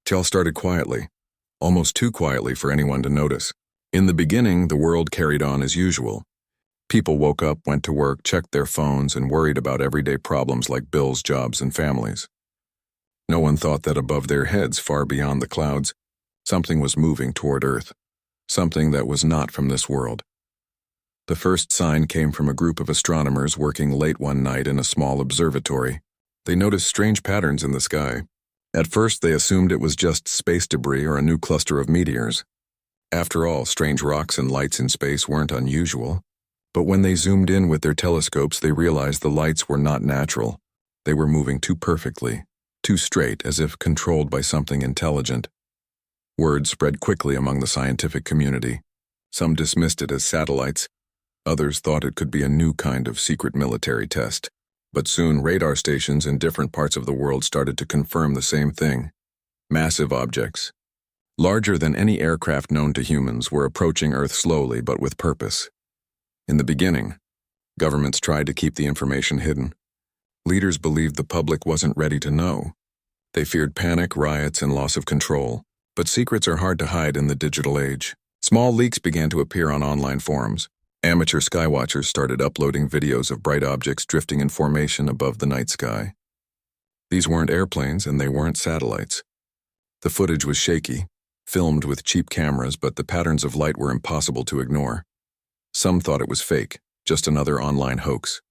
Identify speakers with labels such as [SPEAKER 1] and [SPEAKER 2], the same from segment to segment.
[SPEAKER 1] Tell started quietly, almost too quietly for anyone to notice. In the beginning, the world carried on as usual. People woke up, went to work, checked their phones, and worried about everyday problems like bills, jobs, and families. No one thought that above their heads, far beyond the clouds, something was moving toward Earth, something that was not from this world. The first sign came from a group of astronomers working late one night in a small observatory. They noticed strange patterns in the sky. At first, they assumed it was just space debris or a new cluster of meteors. After all, strange rocks and lights in space weren't unusual. But when they zoomed in with their telescopes, they realized the lights were not natural. They were moving too perfectly, too straight, as if controlled by something intelligent. Word spread quickly among the scientific community. Some dismissed it as satellites. Others thought it could be a new kind of secret military test. But soon, radar stations in different parts of the world started to confirm the same thing. Massive objects, larger than any aircraft known to humans, were approaching Earth slowly but with purpose. In the beginning, governments tried to keep the information hidden. Leaders believed the public wasn't ready to know. They feared panic, riots, and loss of control. But secrets are hard to hide in the digital age. Small leaks began to appear on online forums. Amateur skywatchers started uploading videos of bright objects drifting in formation above the night sky. These weren't airplanes and they weren't satellites. The footage was shaky, filmed with cheap cameras, but the patterns of light were impossible to ignore. Some thought it was fake, just another online hoax.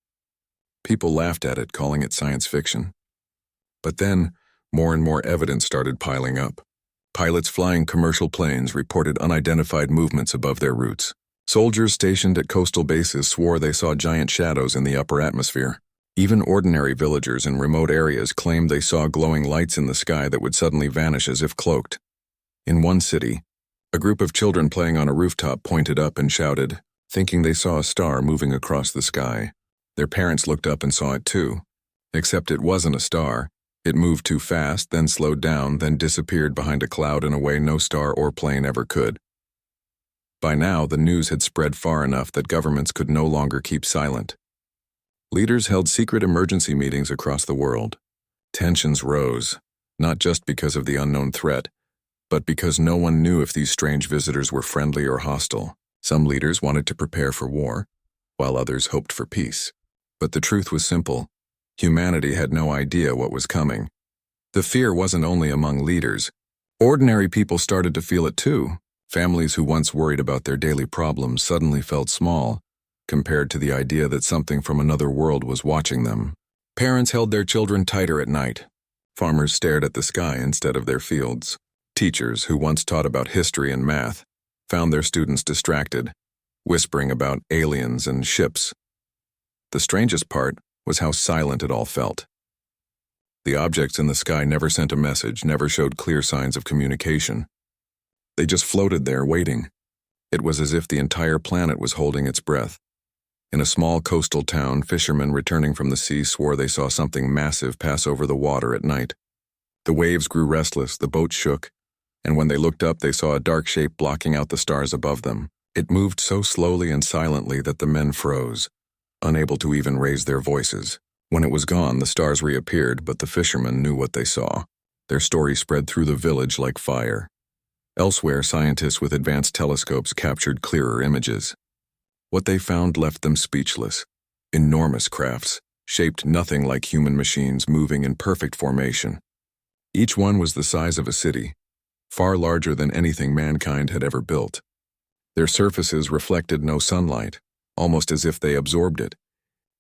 [SPEAKER 1] People laughed at it, calling it science fiction. But then, more and more evidence started piling up. Pilots flying commercial planes reported unidentified movements above their routes. Soldiers stationed at coastal bases swore they saw giant shadows in the upper atmosphere. Even ordinary villagers in remote areas claimed they saw glowing lights in the sky that would suddenly vanish as if cloaked. In one city, a group of children playing on a rooftop pointed up and shouted, thinking they saw a star moving across the sky. Their parents looked up and saw it too, except it wasn't a star. It moved too fast, then slowed down, then disappeared behind a cloud in a way no star or plane ever could. By now, the news had spread far enough that governments could no longer keep silent. Leaders held secret emergency meetings across the world. Tensions rose, not just because of the unknown threat, but because no one knew if these strange visitors were friendly or hostile. Some leaders wanted to prepare for war, while others hoped for peace. But the truth was simple. Humanity had no idea what was coming. The fear wasn't only among leaders. Ordinary people started to feel it too. Families who once worried about their daily problems suddenly felt small, compared to the idea that something from another world was watching them. Parents held their children tighter at night. Farmers stared at the sky instead of their fields. Teachers, who once taught about history and math, found their students distracted, whispering about aliens and ships. The strangest part was how silent it all felt. The objects in the sky never sent a message, never showed clear signs of communication. They just floated there, waiting. It was as if the entire planet was holding its breath. In a small coastal town, fishermen returning from the sea swore they saw something massive pass over the water at night. The waves grew restless, the boat shook, and when they looked up, they saw a dark shape blocking out the stars above them. It moved so slowly and silently that the men froze, unable to even raise their voices. When it was gone, the stars reappeared, but the fishermen knew what they saw. Their story spread through the village like fire. Elsewhere, scientists with advanced telescopes captured clearer images. What they found left them speechless. Enormous crafts, shaped nothing like human machines, moving in perfect formation. Each one was the size of a city, far larger than anything mankind had ever built. Their surfaces reflected no sunlight, almost as if they absorbed it,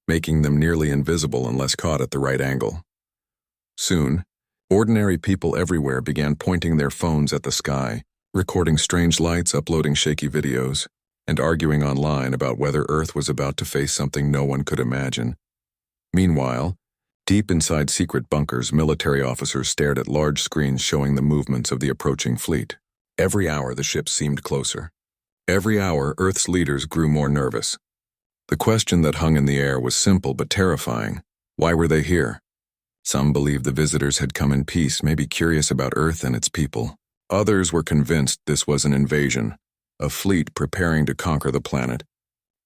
[SPEAKER 1] making them nearly invisible unless caught at the right angle. Soon, ordinary people everywhere began pointing their phones at the sky, recording strange lights, uploading shaky videos, and arguing online about whether Earth was about to face something no one could imagine. Meanwhile, deep inside secret bunkers, military officers stared at large screens showing the movements of the approaching fleet. Every hour, the ships seemed closer. Every hour, Earth's leaders grew more nervous. The question that hung in the air was simple but terrifying. Why were they here? Some believed the visitors had come in peace, maybe curious about Earth and its people. Others were convinced this was an invasion, a fleet preparing to conquer the planet.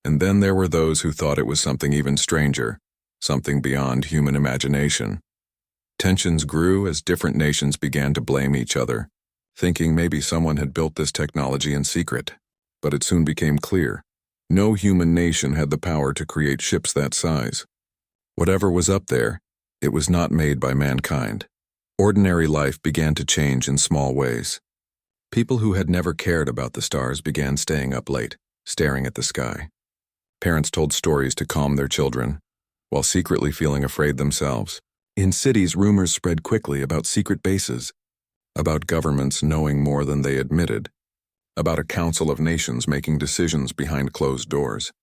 [SPEAKER 1] And then there were those who thought it was something even stranger, something beyond human imagination. Tensions grew as different nations began to blame each other, thinking maybe someone had built this technology in secret. But it soon became clear, no human nation had the power to create ships that size. Whatever was up there, it was not made by mankind. Ordinary life began to change in small ways. People who had never cared about the stars began staying up late, staring at the sky. Parents told stories to calm their children, while secretly feeling afraid themselves. In cities, rumors spread quickly about secret bases, about governments knowing more than they admitted, about a council of nations making decisions behind closed doors.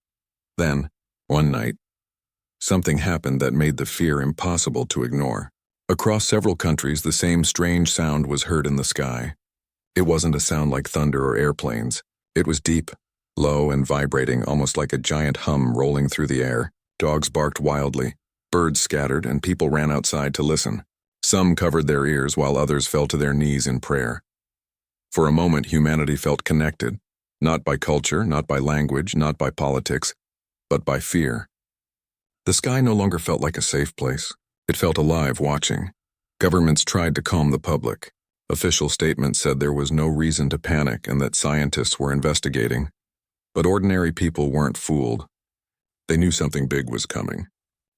[SPEAKER 1] Then, one night, something happened that made the fear impossible to ignore. Across several countries, the same strange sound was heard in the sky. It wasn't a sound like thunder or airplanes. It was deep, low, and vibrating, almost like a giant hum rolling through the air. Dogs barked wildly, birds scattered, and people ran outside to listen. Some covered their ears while others fell to their knees in prayer. For a moment, humanity felt connected, not by culture, not by language, not by politics, but by fear. The sky no longer felt like a safe place. It felt alive, watching. Governments tried to calm the public. Official statements said there was no reason to panic and that scientists were investigating. But ordinary people weren't fooled. They knew something big was coming,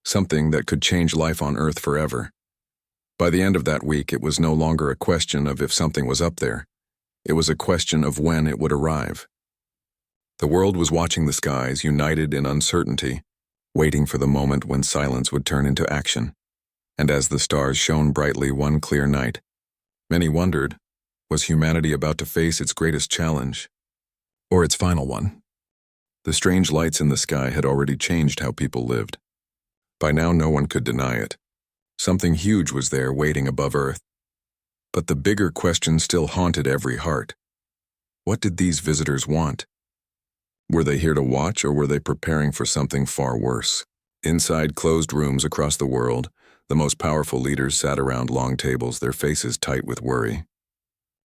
[SPEAKER 1] something that could change life on Earth forever. By the end of that week, it was no longer a question of if something was up there. It was a question of when it would arrive. The world was watching the skies, united in uncertainty, waiting for the moment when silence would turn into action. And as the stars shone brightly one clear night, many wondered, was humanity about to face its greatest challenge, or its final one? The strange lights in the sky had already changed how people lived. By now, no one could deny it. Something huge was there waiting above Earth. But the bigger question still haunted every heart. What did these visitors want? Were they here to watch, or were they preparing for something far worse? Inside closed rooms across the world, the most powerful leaders sat around long tables, their faces tight with worry.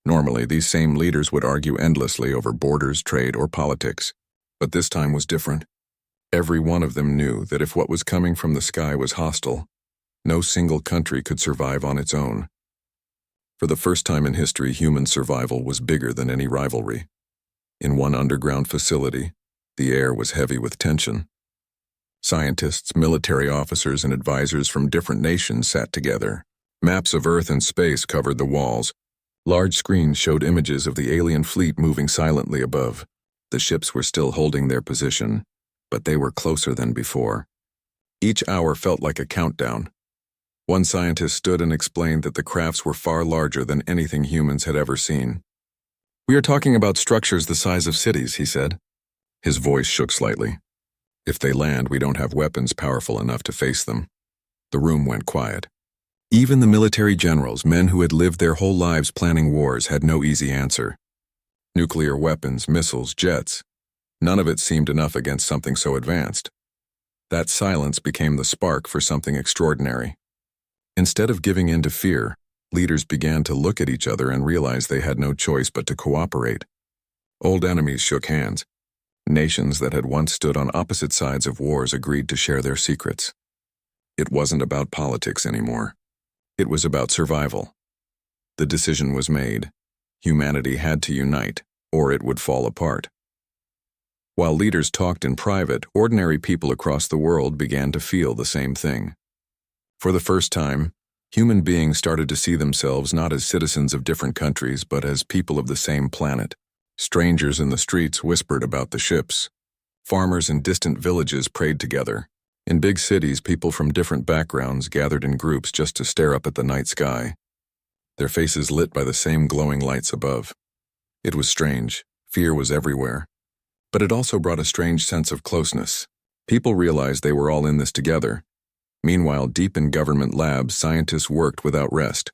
[SPEAKER 1] Normally, these same leaders would argue endlessly over borders, trade, or politics. But this time was different. Every one of them knew that if what was coming from the sky was hostile, no single country could survive on its own. For the first time in history, human survival was bigger than any rivalry. In one underground facility, the air was heavy with tension. Scientists, military officers, and advisors from different nations sat together. Maps of Earth and space covered the walls. Large screens showed images of the alien fleet moving silently above. The ships were still holding their position, but they were closer than before. Each hour felt like a countdown. One scientist stood and explained that the crafts were far larger than anything humans had ever seen. "We are talking about structures the size of cities," he said. His voice shook slightly. "If they land, we don't have weapons powerful enough to face them." The room went quiet. Even the military generals, men who had lived their whole lives planning wars, had no easy answer. Nuclear weapons, missiles, jets. None of it seemed enough against something so advanced. That silence became the spark for something extraordinary. Instead of giving in to fear, leaders began to look at each other and realize they had no choice but to cooperate. Old enemies shook hands. Nations that had once stood on opposite sides of wars agreed to share their secrets. It wasn't about politics anymore. It was about survival. The decision was made. Humanity had to unite, or it would fall apart. While leaders talked in private, ordinary people across the world began to feel the same thing. For the first time, human beings started to see themselves not as citizens of different countries, but as people of the same planet. Strangers in the streets whispered about the ships. Farmers in distant villages prayed together. In big cities, people from different backgrounds gathered in groups just to stare up at the night sky, their faces lit by the same glowing lights above. It was strange. Fear was everywhere. But it also brought a strange sense of closeness. People realized they were all in this together. Meanwhile, deep in government labs, scientists worked without rest.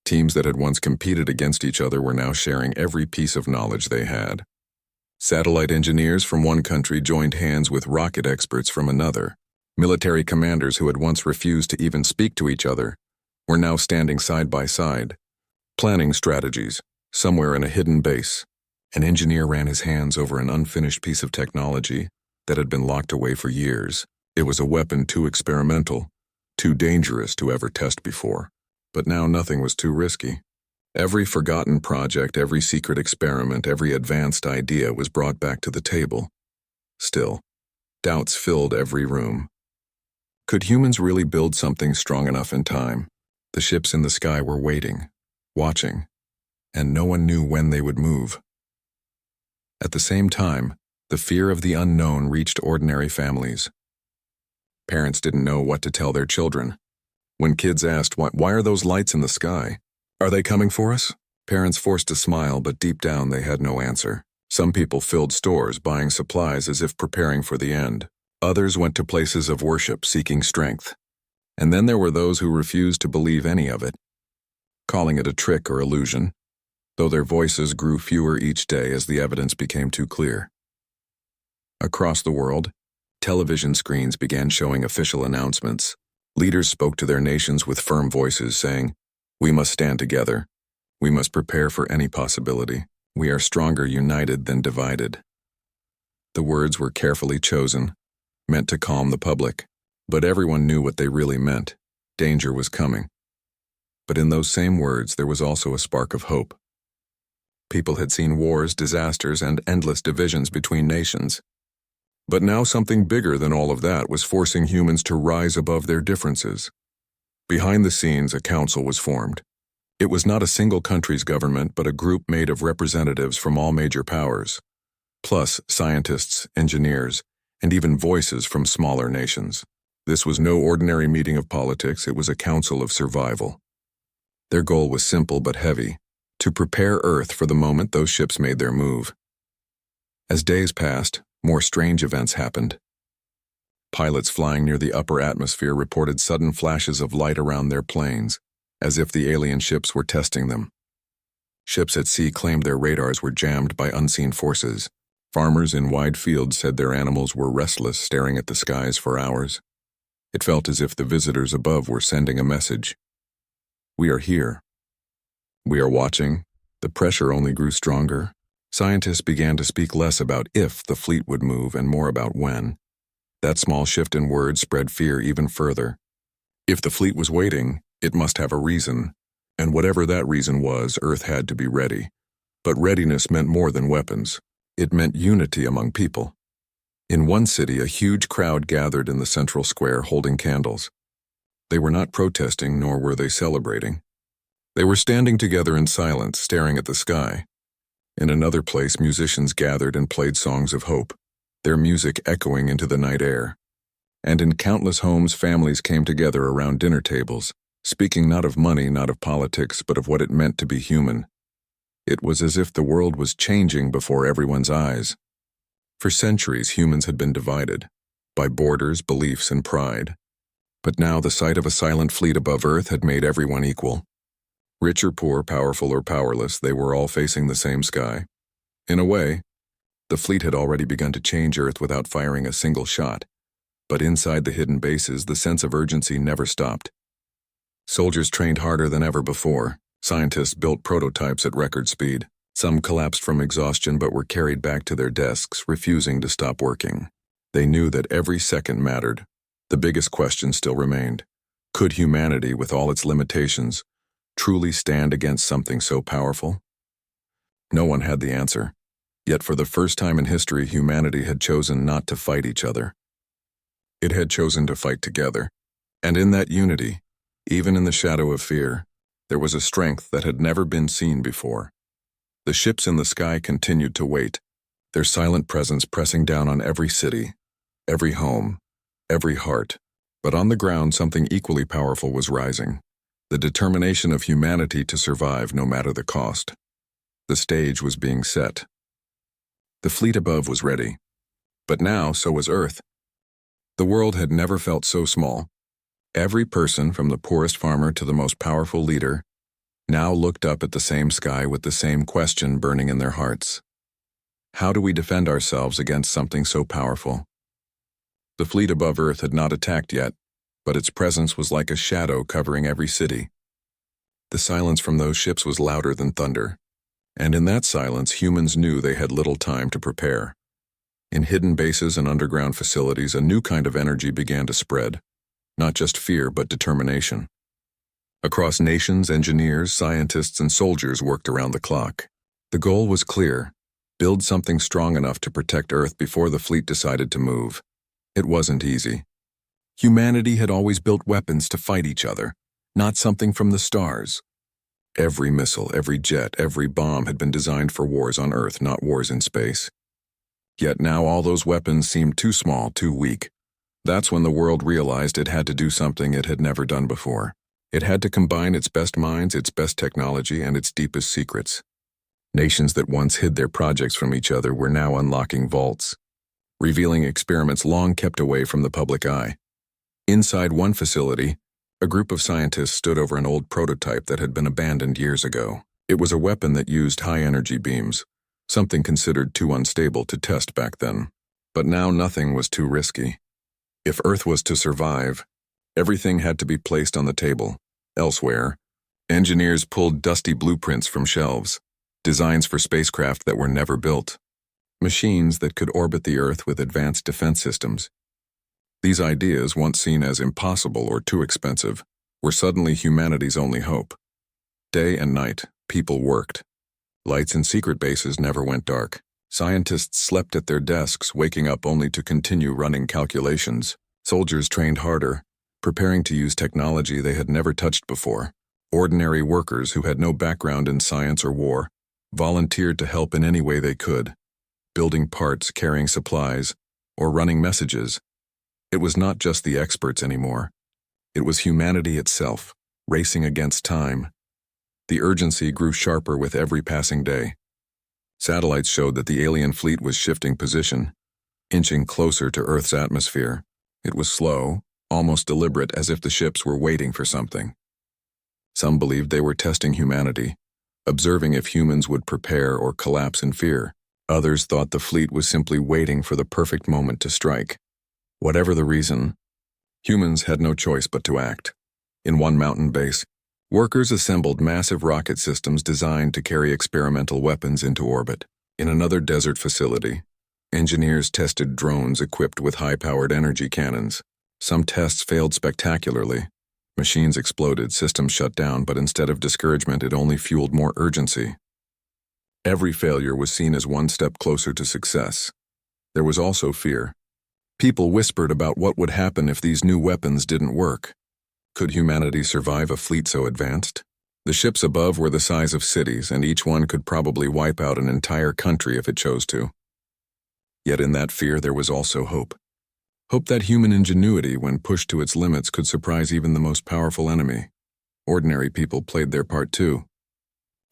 [SPEAKER 1] Teams that had once competed against each other were now sharing every piece of knowledge they had. Satellite engineers from one country joined hands with rocket experts from another. Military commanders who had once refused to even speak to each other were now standing side by side, planning strategies. Somewhere in a hidden base, an engineer ran his hands over an unfinished piece of technology that had been locked away for years. It was a weapon too experimental, too dangerous to ever test before. But now nothing was too risky. Every forgotten project, every secret experiment, every advanced idea was brought back to the table. Still, doubts filled every room. Could humans really build something strong enough in time? The ships in the sky were waiting, watching, and no one knew when they would move. At the same time, the fear of the unknown reached ordinary families. Parents didn't know what to tell their children. When kids asked, why are those lights in the sky? Are they coming for us? Parents forced a smile, but deep down they had no answer. Some people filled stores, buying supplies as if preparing for the end. Others went to places of worship, seeking strength. And then there were those who refused to believe any of it, calling it a trick or illusion, though their voices grew fewer each day as the evidence became too clear. Across the world, television screens began showing official announcements. Leaders spoke to their nations with firm voices, saying, "We must stand together. We must prepare for any possibility. We are stronger united than divided." The words were carefully chosen, meant to calm the public, but everyone knew what they really meant. Danger was coming. But in those same words, there was also a spark of hope. People had seen wars, disasters, and endless divisions between nations. But now something bigger than all of that was forcing humans to rise above their differences. Behind the scenes, a council was formed. It was not a single country's government, but a group made of representatives from all major powers, plus scientists, engineers, and even voices from smaller nations. This was no ordinary meeting of politics, it was a council of survival. Their goal was simple but heavy: to prepare Earth for the moment those ships made their move. As days passed, more strange events happened. Pilots flying near the upper atmosphere reported sudden flashes of light around their planes, as if the alien ships were testing them. Ships at sea claimed their radars were jammed by unseen forces. Farmers in wide fields said their animals were restless, staring at the skies for hours. It felt as if the visitors above were sending a message. "We are here. We are watching." The pressure only grew stronger. Scientists began to speak less about if the fleet would move and more about when. That small shift in words spread fear even further. If the fleet was waiting, it must have a reason, and whatever that reason was, Earth had to be ready. But readiness meant more than weapons. It meant unity among people. In one city, a huge crowd gathered in the central square holding candles. They were not protesting, nor were they celebrating. They were standing together in silence, staring at the sky. In another place, musicians gathered and played songs of hope, their music echoing into the night air. And in countless homes, families came together around dinner tables, speaking not of money, not of politics, but of what it meant to be human. It was as if the world was changing before everyone's eyes. For centuries, humans had been divided by borders, beliefs, and pride. But now the sight of a silent fleet above Earth had made everyone equal. Rich or poor, powerful or powerless, they were all facing the same sky. In a way, the fleet had already begun to change Earth without firing a single shot. But inside the hidden bases, the sense of urgency never stopped. Soldiers trained harder than ever before. Scientists built prototypes at record speed. Some collapsed from exhaustion but were carried back to their desks, refusing to stop working. They knew that every second mattered. The biggest question still remained. Could humanity, with all its limitations, truly stand against something so powerful? No one had the answer. Yet for the first time in history, humanity had chosen not to fight each other. It had chosen to fight together. And in that unity, even in the shadow of fear, there was a strength that had never been seen before. The ships in the sky continued to wait, their silent presence pressing down on every city, every home, every heart. But on the ground, something equally powerful was rising: the determination of humanity to survive no matter the cost. The stage was being set. The fleet above was ready. But now, so was Earth. The world had never felt so small. Every person, from the poorest farmer to the most powerful leader, now looked up at the same sky with the same question burning in their hearts. How do we defend ourselves against something so powerful? The fleet above Earth had not attacked yet, but its presence was like a shadow covering every city. The silence from those ships was louder than thunder, and in that silence humans knew they had little time to prepare. In hidden bases and underground facilities, a new kind of energy began to spread, not just fear but determination. Across nations, engineers, scientists, and soldiers worked around the clock. The goal was clear: build something strong enough to protect Earth before the fleet decided to move. It wasn't easy. Humanity had always built weapons to fight each other, not something from the stars. Every missile, every jet, every bomb had been designed for wars on Earth, not wars in space. Yet now all those weapons seemed too small, too weak. That's when the world realized it had to do something it had never done before. It had to combine its best minds, its best technology, and its deepest secrets. Nations that once hid their projects from each other were now unlocking vaults, revealing experiments long kept away from the public eye. Inside one facility, a group of scientists stood over an old prototype that had been abandoned years ago. It was a weapon that used high-energy beams, something considered too unstable to test back then. But now nothing was too risky. If Earth was to survive, everything had to be placed on the table. Elsewhere, engineers pulled dusty blueprints from shelves, designs for spacecraft that were never built, machines that could orbit the Earth with advanced defense systems. These ideas, once seen as impossible or too expensive, were suddenly humanity's only hope. Day and night, people worked. Lights in secret bases never went dark. Scientists slept at their desks, waking up only to continue running calculations. Soldiers trained harder, preparing to use technology they had never touched before. Ordinary workers who had no background in science or war volunteered to help in any way they could, building parts, carrying supplies, or running messages. It was not just the experts anymore. It was humanity itself, racing against time. The urgency grew sharper with every passing day. Satellites showed that the alien fleet was shifting position, inching closer to Earth's atmosphere. It was slow, almost deliberate, as if the ships were waiting for something. Some believed they were testing humanity, observing if humans would prepare or collapse in fear. Others thought the fleet was simply waiting for the perfect moment to strike. Whatever the reason, humans had no choice but to act. In one mountain base, workers assembled massive rocket systems designed to carry experimental weapons into orbit. In another desert facility, engineers tested drones equipped with high-powered energy cannons. Some tests failed spectacularly. Machines exploded, systems shut down, but instead of discouragement, it only fueled more urgency. Every failure was seen as one step closer to success. There was also fear. People whispered about what would happen if these new weapons didn't work. Could humanity survive a fleet so advanced? The ships above were the size of cities, and each one could probably wipe out an entire country if it chose to. Yet in that fear there was also hope. Hope that human ingenuity, when pushed to its limits, could surprise even the most powerful enemy. Ordinary people played their part too.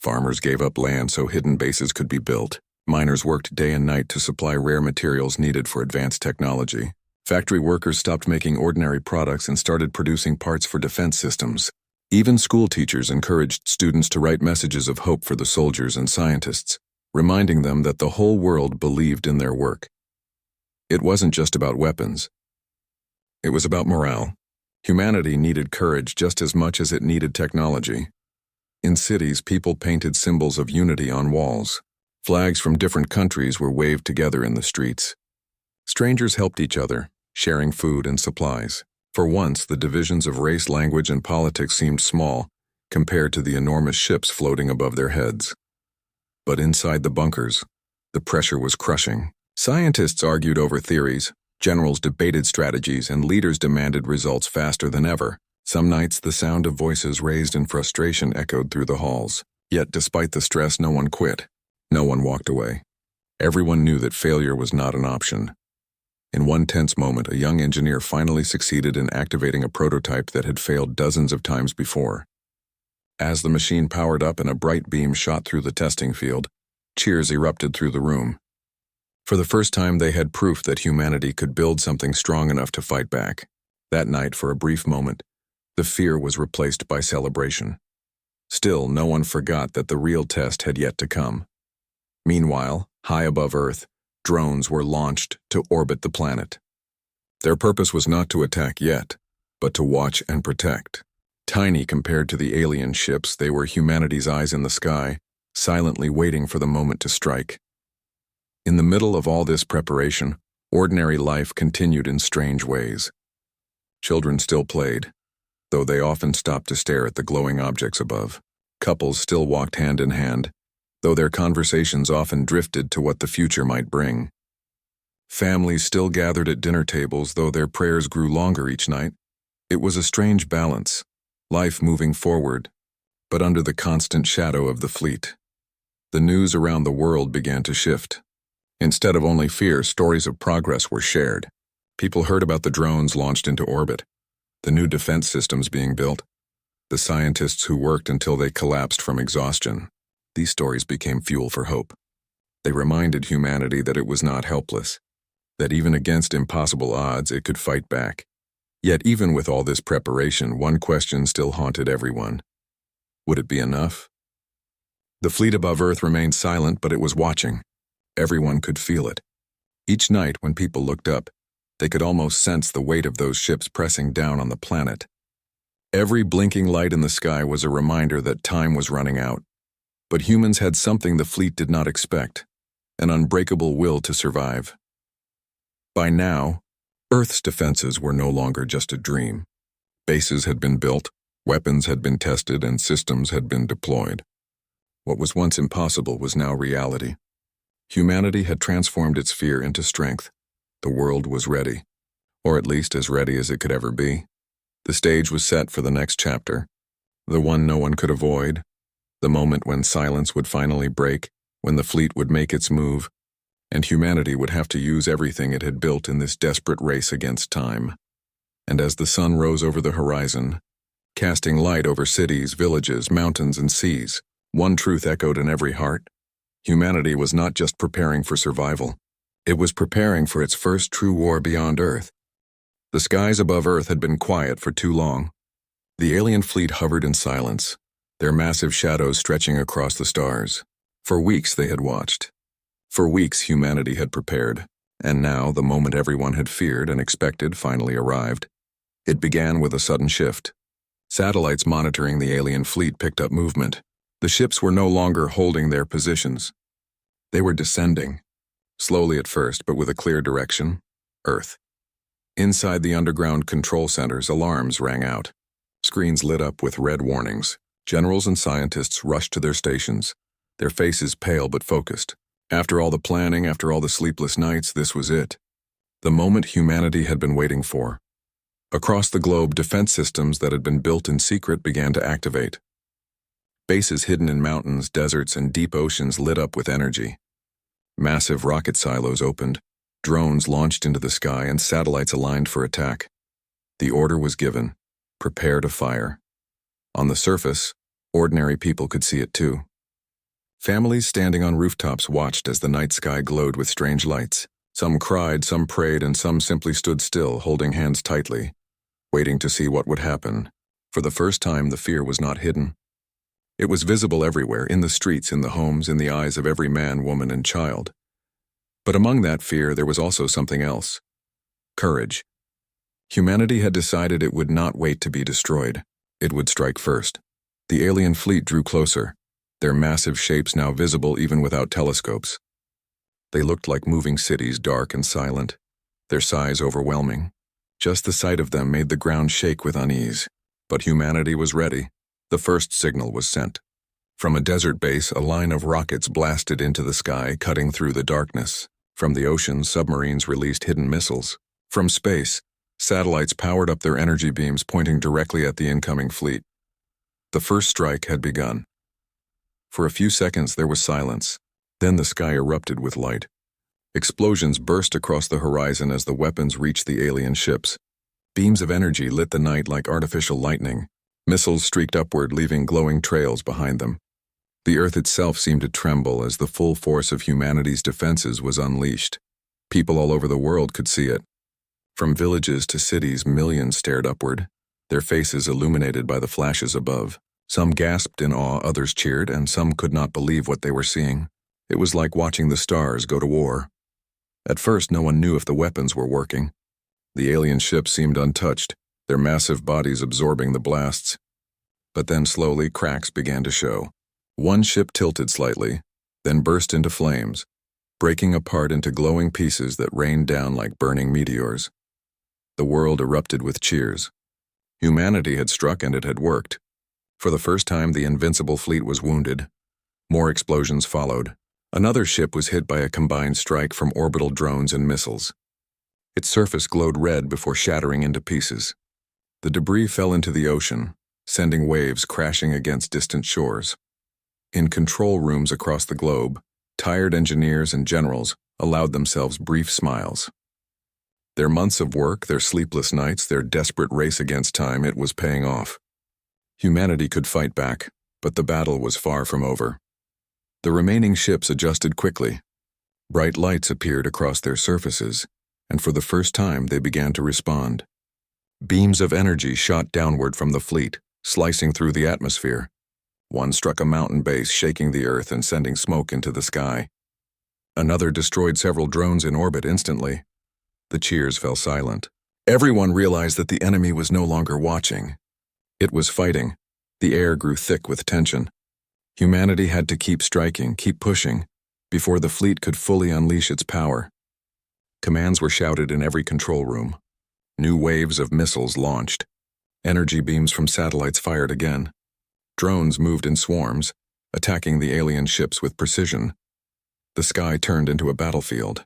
[SPEAKER 1] Farmers gave up land so hidden bases could be built. Miners worked day and night to supply rare materials needed for advanced technology. Factory workers stopped making ordinary products and started producing parts for defense systems. Even school teachers encouraged students to write messages of hope for the soldiers and scientists, reminding them that the whole world believed in their work. It wasn't just about weapons. It was about morale. Humanity needed courage just as much as it needed technology. In cities, people painted symbols of unity on walls. Flags from different countries were waved together in the streets. Strangers helped each other, sharing food and supplies. For once, the divisions of race, language, and politics seemed small compared to the enormous ships floating above their heads. But inside the bunkers, the pressure was crushing. Scientists argued over theories, generals debated strategies, and leaders demanded results faster than ever. Some nights, the sound of voices raised in frustration echoed through the halls. Yet, despite the stress, no one quit. No one walked away. Everyone knew that failure was not an option. In one tense moment, a young engineer finally succeeded in activating a prototype that had failed dozens of times before. As the machine powered up and a bright beam shot through the testing field, cheers erupted through the room. For the first time, they had proof that humanity could build something strong enough to fight back. That night, for a brief moment, the fear was replaced by celebration. Still, no one forgot that the real test had yet to come. Meanwhile, high above Earth, drones were launched to orbit the planet. Their purpose was not to attack yet, but to watch and protect. Tiny compared to the alien ships, they were humanity's eyes in the sky, silently waiting for the moment to strike. In the middle of all this preparation, ordinary life continued in strange ways. Children still played. though they often stopped to stare at the glowing objects above. Couples still walked hand in hand, though their conversations often drifted to what the future might bring. Families still gathered at dinner tables, though their prayers grew longer each night. It was a strange balance, life moving forward, but under the constant shadow of the fleet. The news around the world began to shift. Instead of only fear, stories of progress were shared. People heard about the drones launched into orbit, the new defense systems being built, the scientists who worked until they collapsed from exhaustion. These stories became fuel for hope. They reminded humanity that it was not helpless, that even against impossible odds it could fight back. Yet even with all this preparation, one question still haunted everyone. Would it be enough? The fleet above Earth remained silent, but it was watching. Everyone could feel it. Each night when people looked up, they could almost sense the weight of those ships pressing down on the planet. Every blinking light in the sky was a reminder that time was running out. But humans had something the fleet did not expect, an unbreakable will to survive. By now, Earth's defenses were no longer just a dream. Bases had been built, weapons had been tested, and systems had been deployed. What was once impossible was now reality. Humanity had transformed its fear into strength. The world was ready, or at least as ready as it could ever be. The stage was set for the next chapter, the one no one could avoid, the moment when silence would finally break, when the fleet would make its move, and humanity would have to use everything it had built in this desperate race against time. And as the sun rose over the horizon, casting light over cities, villages, mountains, and seas, one truth echoed in every heart. Humanity was not just preparing for survival. It was preparing for its first true war beyond Earth. The skies above Earth had been quiet for too long. The alien fleet hovered in silence, their massive shadows stretching across the stars. For weeks they had watched. For weeks humanity had prepared, and now the moment everyone had feared and expected finally arrived. It began with a sudden shift. Satellites monitoring the alien fleet picked up movement. The ships were no longer holding their positions. They were descending, slowly at first, but with a clear direction: Earth. Inside the underground control centers, alarms rang out. Screens lit up with red warnings. Generals and scientists rushed to their stations, their faces pale but focused. After all the planning, after all the sleepless nights, this was it. The moment humanity had been waiting for. Across the globe, defense systems that had been built in secret began to activate. Bases hidden in mountains, deserts, and deep oceans lit up with energy. Massive rocket silos opened, drones launched into the sky, and satellites aligned for attack. The order was given: prepare to fire. On the surface, ordinary people could see it too. Families standing on rooftops watched as the night sky glowed with strange lights. Some cried, some prayed, and some simply stood still, holding hands tightly, waiting to see what would happen. For the first time, the fear was not hidden. It was visible everywhere, in the streets, in the homes, in the eyes of every man, woman, and child. But among that fear, there was also something else: courage. Humanity had decided it would not wait to be destroyed. It would strike first. The alien fleet drew closer, their massive shapes now visible even without telescopes. They looked like moving cities, dark and silent, their size overwhelming. Just the sight of them made the ground shake with unease. But humanity was ready. The first signal was sent. From a desert base, a line of rockets blasted into the sky, cutting through the darkness. From the ocean, submarines released hidden missiles. From space, satellites powered up their energy beams, pointing directly at the incoming fleet. The first strike had begun. For a few seconds there was silence. Then the sky erupted with light. Explosions burst across the horizon as the weapons reached the alien ships. Beams of energy lit the night like artificial lightning. Missiles streaked upward, leaving glowing trails behind them. The Earth itself seemed to tremble as the full force of humanity's defenses was unleashed. People all over the world could see it. From villages to cities, millions stared upward, their faces illuminated by the flashes above. Some gasped in awe, others cheered, and some could not believe what they were seeing. It was like watching the stars go to war. At first, no one knew if the weapons were working. The alien ships seemed untouched, their massive bodies absorbing the blasts. But then slowly cracks began to show. One ship tilted slightly, then burst into flames, breaking apart into glowing pieces that rained down like burning meteors. The world erupted with cheers. Humanity had struck and it had worked. For the first time, the invincible fleet was wounded. More explosions followed. Another ship was hit by a combined strike from orbital drones and missiles. Its surface glowed red before shattering into pieces. The debris fell into the ocean, sending waves crashing against distant shores. In control rooms across the globe, tired engineers and generals allowed themselves brief smiles. Their months of work, their sleepless nights, their desperate race against time, it was paying off. Humanity could fight back, but the battle was far from over. The remaining ships adjusted quickly. Bright lights appeared across their surfaces, and for the first time they began to respond. Beams of energy shot downward from the fleet, slicing through the atmosphere. One struck a mountain base, shaking the earth and sending smoke into the sky. Another destroyed several drones in orbit instantly. The cheers fell silent. Everyone realized that the enemy was no longer watching. It was fighting. The air grew thick with tension. Humanity had to keep striking, keep pushing, before the fleet could fully unleash its power. Commands were shouted in every control room. New waves of missiles launched. Energy beams from satellites fired again. Drones moved in swarms, attacking the alien ships with precision. The sky turned into a battlefield.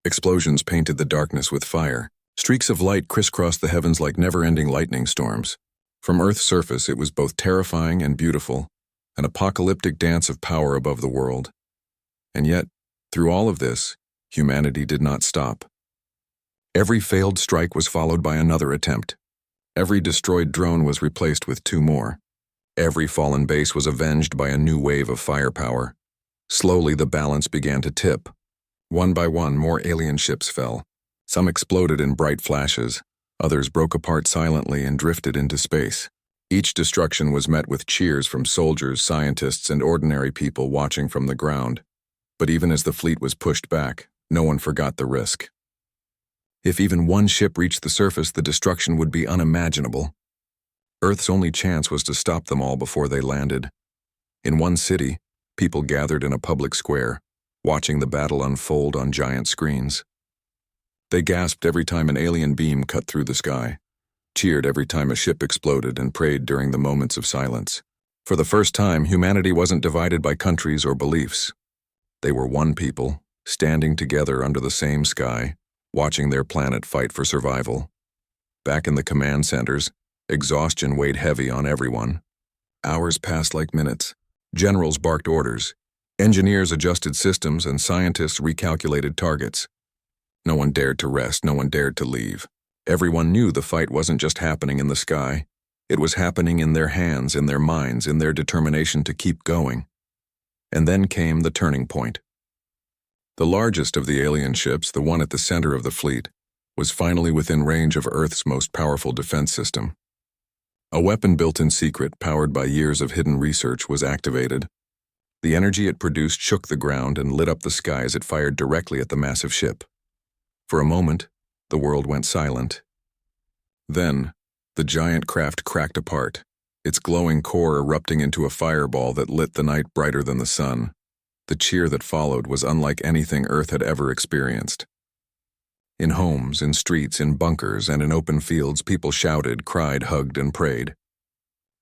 [SPEAKER 1] Explosions painted the darkness with fire. Streaks of light crisscrossed the heavens like never-ending lightning storms. From Earth's surface, it was both terrifying and beautiful, an apocalyptic dance of power above the world. And yet, through all of this, humanity did not stop. Every failed strike was followed by another attempt. Every destroyed drone was replaced with two more. Every fallen base was avenged by a new wave of firepower. Slowly, the balance began to tip. One by one, more alien ships fell. Some exploded in bright flashes. Others broke apart silently and drifted into space. Each destruction was met with cheers from soldiers, scientists, and ordinary people watching from the ground. But even as the fleet was pushed back, no one forgot the risk. If even one ship reached the surface, the destruction would be unimaginable. Earth's only chance was to stop them all before they landed. In one city, people gathered in a public square, watching the battle unfold on giant screens. They gasped every time an alien beam cut through the sky, cheered every time a ship exploded, and prayed during the moments of silence. For the first time, humanity wasn't divided by countries or beliefs. They were one people, standing together under the same sky, watching their planet fight for survival. Back in the command centers, exhaustion weighed heavy on everyone. Hours passed like minutes. Generals barked orders. Engineers adjusted systems, and scientists recalculated targets. No one dared to rest, no one dared to leave. Everyone knew the fight wasn't just happening in the sky. It was happening in their hands, in their minds, in their determination to keep going. And then came the turning point. The largest of the alien ships, the one at the center of the fleet, was finally within range of Earth's most powerful defense system. A weapon built in secret, powered by years of hidden research, was activated. The energy it produced shook the ground and lit up the sky as it fired directly at the massive ship. For a moment, the world went silent. Then, the giant craft cracked apart, its glowing core erupting into a fireball that lit the night brighter than the sun. The cheer that followed was unlike anything Earth had ever experienced. In homes, in streets, in bunkers, and in open fields, people shouted, cried, hugged, and prayed.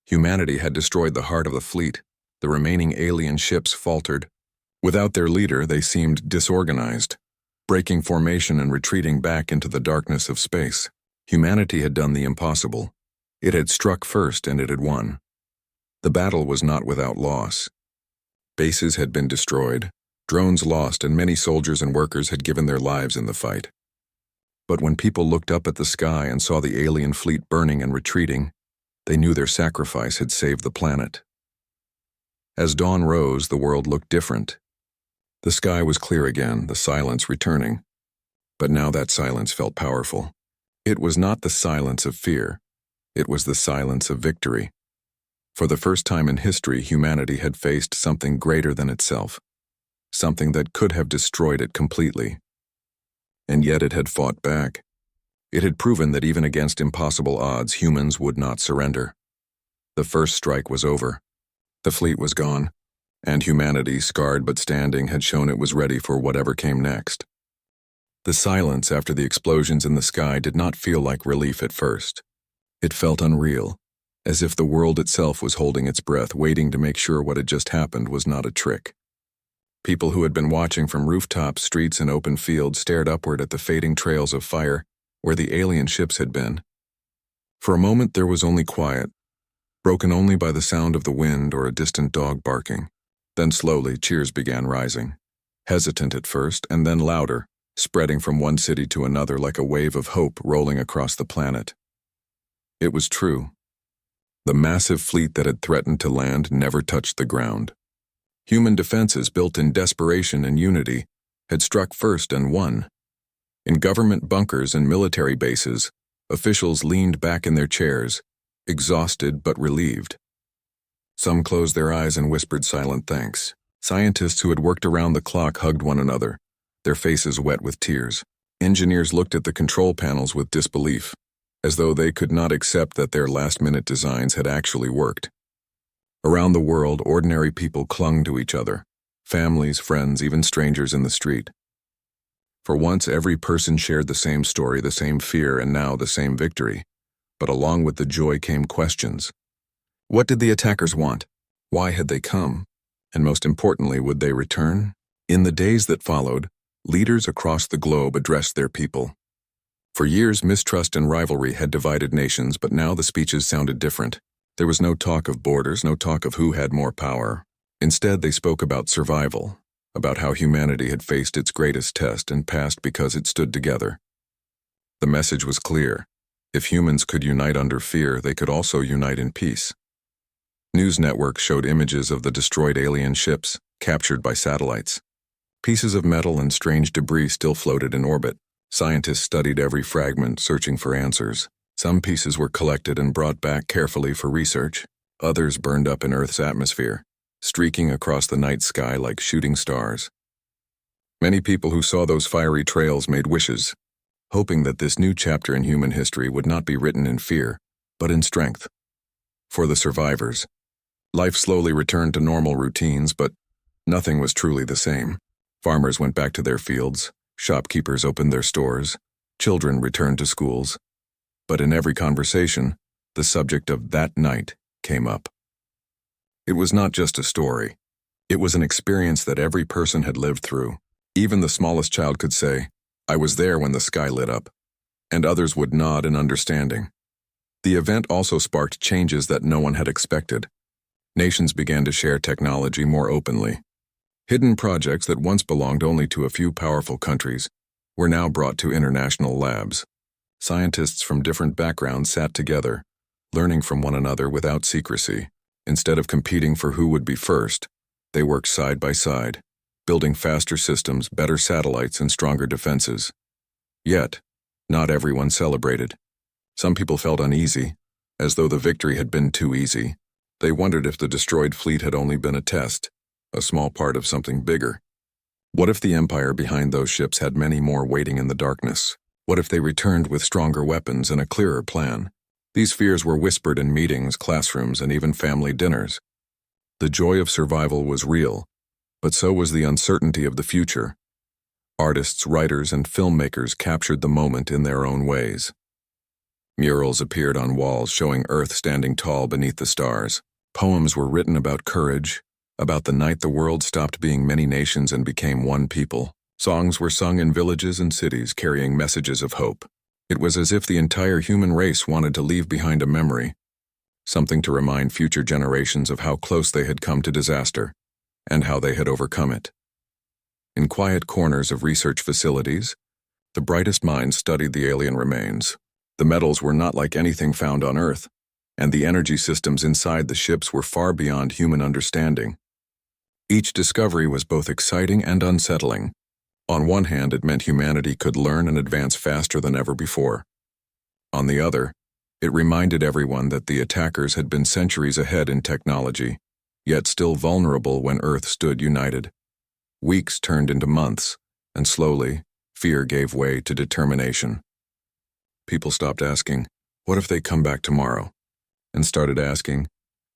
[SPEAKER 1] Humanity had destroyed the heart of the fleet. The remaining alien ships faltered. Without their leader, they seemed disorganized, breaking formation and retreating back into the darkness of space. Humanity had done the impossible. It had struck first, and it had won. The battle was not without loss. Bases had been destroyed, drones lost, and many soldiers and workers had given their lives in the fight. But when people looked up at the sky and saw the alien fleet burning and retreating, they knew their sacrifice had saved the planet. As dawn rose, the world looked different. The sky was clear again, the silence returning. But now that silence felt powerful. It was not the silence of fear. It was the silence of victory. For the first time in history, humanity had faced something greater than itself, something that could have destroyed it completely. And yet it had fought back. It had proven that even against impossible odds, humans would not surrender. The first strike was over. The fleet was gone, and humanity, scarred but standing, had shown it was ready for whatever came next. The silence after the explosions in the sky did not feel like relief at first. It felt unreal, as if the world itself was holding its breath, waiting to make sure what had just happened was not a trick. People who had been watching from rooftops, streets, and open fields stared upward at the fading trails of fire where the alien ships had been. For a moment there was only quiet, broken only by the sound of the wind or a distant dog barking. Then slowly cheers began rising, hesitant at first and then louder, spreading from one city to another like a wave of hope rolling across the planet. It was true. The massive fleet that had threatened to land never touched the ground. Human defenses built in desperation and unity had struck first and won. In government bunkers and military bases, officials leaned back in their chairs, exhausted but relieved. Some closed their eyes and whispered silent thanks. Scientists who had worked around the clock hugged one another, their faces wet with tears. Engineers looked at the control panels with disbelief, as though they could not accept that their last-minute designs had actually worked. Around the world, ordinary people clung to each other, families, friends, even strangers in the street. For once, every person shared the same story, the same fear, and now the same victory. But along with the joy came questions. What did the attackers want? Why had they come? And most importantly, would they return? In the days that followed, leaders across the globe addressed their people. For years, mistrust and rivalry had divided nations, but now the speeches sounded different. There was no talk of borders, no talk of who had more power. Instead, they spoke about survival, about how humanity had faced its greatest test and passed because it stood together. The message was clear. If humans could unite under fear, they could also unite in peace. News networks showed images of the destroyed alien ships, captured by satellites. Pieces of metal and strange debris still floated in orbit. Scientists studied every fragment, searching for answers. Some pieces were collected and brought back carefully for research. Others burned up in Earth's atmosphere, streaking across the night sky like shooting stars. Many people who saw those fiery trails made wishes, hoping that this new chapter in human history would not be written in fear, but in strength. For the survivors, life slowly returned to normal routines, but nothing was truly the same. Farmers went back to their fields, shopkeepers opened their stores, children returned to schools. But in every conversation, the subject of that night came up. It was not just a story. It was an experience that every person had lived through. Even the smallest child could say, "I was there when the sky lit up," and others would nod in understanding. The event also sparked changes that no one had expected. Nations began to share technology more openly. Hidden projects that once belonged only to a few powerful countries were now brought to international labs. Scientists from different backgrounds sat together, learning from one another without secrecy. Instead of competing for who would be first, they worked side by side, building faster systems, better satellites, and stronger defenses. Yet, not everyone celebrated. Some people felt uneasy, as though the victory had been too easy. They wondered if the destroyed fleet had only been a test, a small part of something bigger. What if the empire behind those ships had many more waiting in the darkness? What if they returned with stronger weapons and a clearer plan? These fears were whispered in meetings, classrooms, and even family dinners. The joy of survival was real, but so was the uncertainty of the future. Artists, writers, and filmmakers captured the moment in their own ways. Murals appeared on walls showing Earth standing tall beneath the stars. Poems were written about courage, about the night the world stopped being many nations and became one people. Songs were sung in villages and cities carrying messages of hope. It was as if the entire human race wanted to leave behind a memory, something to remind future generations of how close they had come to disaster and how they had overcome it. In quiet corners of research facilities, the brightest minds studied the alien remains. The metals were not like anything found on Earth, and the energy systems inside the ships were far beyond human understanding. Each discovery was both exciting and unsettling. On one hand, it meant humanity could learn and advance faster than ever before. On the other, it reminded everyone that the attackers had been centuries ahead in technology, yet still vulnerable when Earth stood united. Weeks turned into months, and slowly, fear gave way to determination. People stopped asking, "What if they come back tomorrow?" and started asking,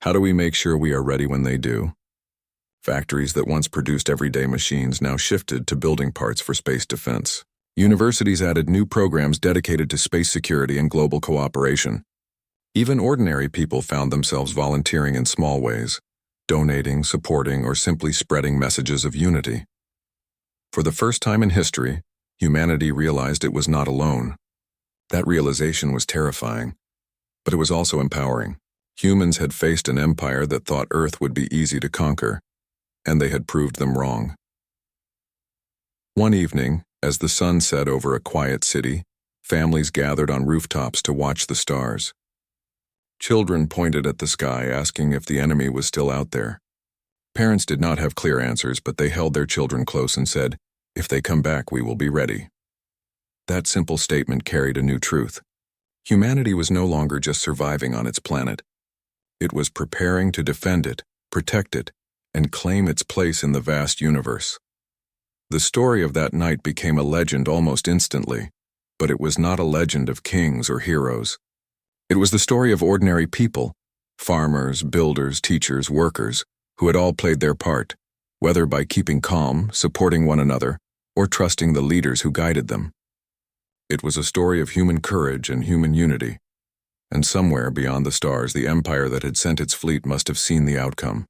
[SPEAKER 1] "How do we make sure we are ready when they do?" Factories that once produced everyday machines now shifted to building parts for space defense. Universities added new programs dedicated to space security and global cooperation. Even ordinary people found themselves volunteering in small ways, donating, supporting, or simply spreading messages of unity. For the first time in history, humanity realized it was not alone. That realization was terrifying, but it was also empowering. Humans had faced an empire that thought Earth would be easy to conquer, and they had proved them wrong. One evening, as the sun set over a quiet city, families gathered on rooftops to watch the stars. Children pointed at the sky, asking if the enemy was still out there. Parents did not have clear answers, but they held their children close and said, "If they come back, we will be ready." That simple statement carried a new truth. Humanity was no longer just surviving on its planet. It was preparing to defend it, protect it, and claim its place in the vast universe. The story of that night became a legend almost instantly, but it was not a legend of kings or heroes. It was the story of ordinary people, farmers, builders, teachers, workers, who had all played their part, whether by keeping calm, supporting one another, or trusting the leaders who guided them. It was a story of human courage and human unity, and somewhere beyond the stars, the empire that had sent its fleet must have seen the outcome.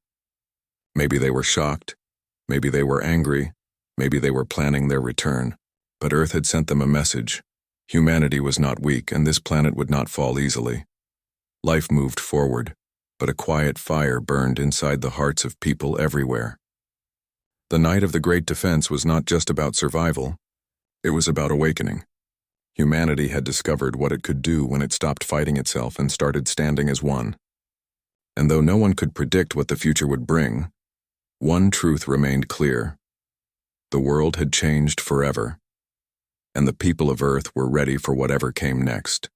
[SPEAKER 1] Maybe they were shocked, maybe they were angry, maybe they were planning their return, but Earth had sent them a message. Humanity was not weak, and this planet would not fall easily. Life moved forward, but a quiet fire burned inside the hearts of people everywhere. The night of the Great Defense was not just about survival, it was about awakening. Humanity had discovered what it could do when it stopped fighting itself and started standing as one. And though no one could predict what the future would bring, one truth remained clear. The world had changed forever, and the people of Earth were ready for whatever came next.